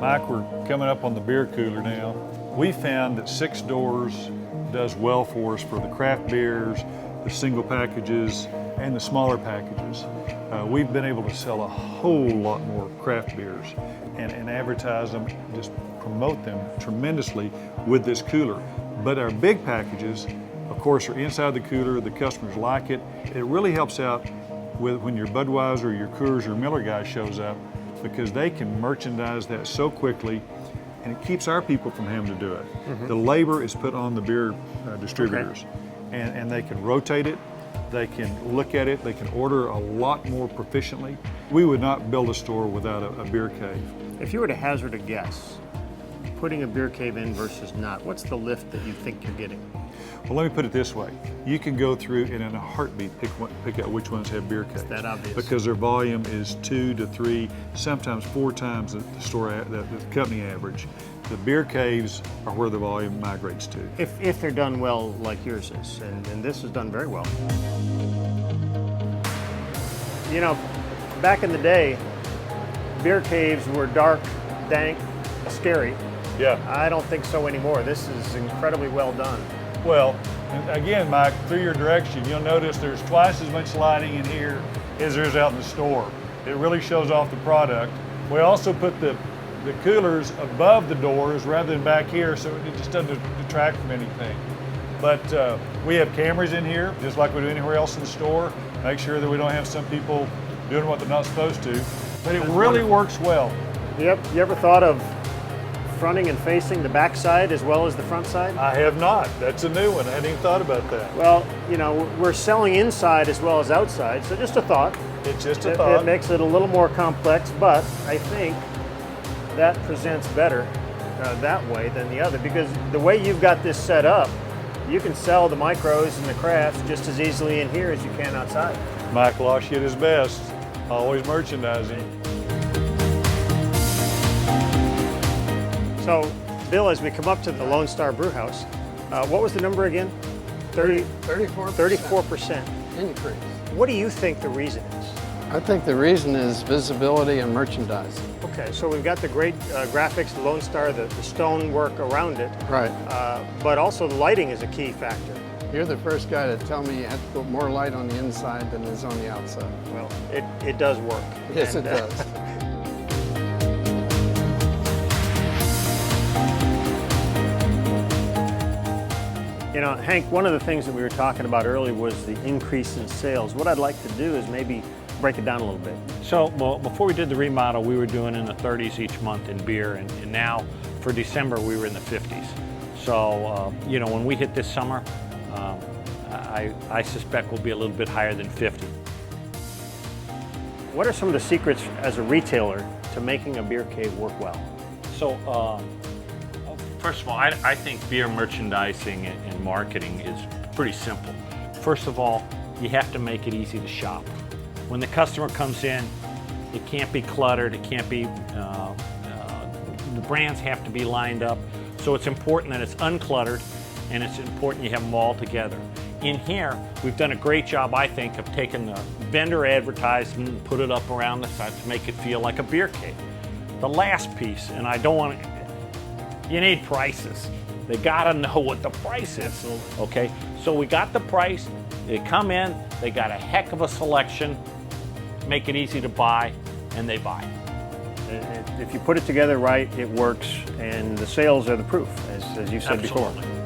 Mike, we're coming up on the beer cooler now. We found that 6 doors does well for us for the craft beers, the single packages, and the smaller packages. We've been able to sell a whole lot more craft beers and advertise them, just promote them tremendously with this cooler. But our big packages, of course, are inside the cooler. The customers like it. It really helps out with when your Budweiser, your Coors, or Miller guy shows up, because they can merchandise that so quickly, and it keeps our people from having to do it. The labor is put on the beer distributors, and they can rotate it, they can look at it, they can order a lot more proficiently. We would not build a store without a beer cave. If you were to hazard a guess, putting a beer cave in versus not, what's the lift that you think you're getting? Well, let me put it this way. You can go through and in a heartbeat pick out which ones have beer caves. Is that obvious? Because their volume is 2 to 3, sometimes 4 times the company average. The beer caves are where the volume migrates to. If they're done well like yours is, and this is done very well. You know, back in the day, beer caves were dark, dank, scary. Yeah. I don't think so anymore. This is incredibly well done. Well, again, Mike, through your direction, you'll notice there's twice as much lighting in here as there is out in the store. It really shows off the product. We also put the coolers above the doors rather than back here, so it just doesn't detract from anything. But we have cameras in here, just like we do anywhere else in the store. Make sure that we don't have some people doing what they're not supposed to. But it really works well. Yep. You ever thought of fronting and facing the back side as well as the front side? I have not. That's a new one. I hadn't even thought about that. Well, you know, we're selling inside as well as outside, so just a thought. It's just a thought. It makes it a little more complex, but I think that presents better that way than the other, because the way you've got this set up, you can sell the micros and the crafts just as easily in here as you can outside. Mike Losh at his best, always merchandising. So, Bill, as we come up to the Lone Star Brew House, what was the number again? 34% increase. What do you think the reason is? I think the reason is visibility and merchandising. Okay, so we've got the great graphics, the Lone Star, the stone work around it. Right. But also the lighting is a key factor. You're the first guy to tell me you have to put more light on the inside than is on the outside. Well, it does work. Yes, And, it does. You know, Hank, one of the things that we were talking about earlier was the increase in sales. What I'd like to do is maybe break it down a little bit. So, well, before we did the remodel, we were doing in the 30s each month in beer, and now for December we were in the 50s. So, you know, when we hit this summer, I suspect we'll be a little bit higher than 50. What are some of the secrets as a retailer to making a beer cave work well? So, first of all, I think beer merchandising and marketing is pretty simple. First of all, you have to make it easy to shop. When the customer comes in, it can't be cluttered, it can't be, the brands have to be lined up. So it's important that it's uncluttered, and it's important you have them all together. In here, we've done a great job, I think, of taking the vendor advertisement and put it up around the side to make it feel like a beer cave. The last piece, and I don't want to, you need prices. They gotta know what the price is, okay? So we got the price, they come in, they got a heck of a selection, make it easy to buy, and they buy. If you put it together right, it works, and the sales are the proof, as you said before. Absolutely.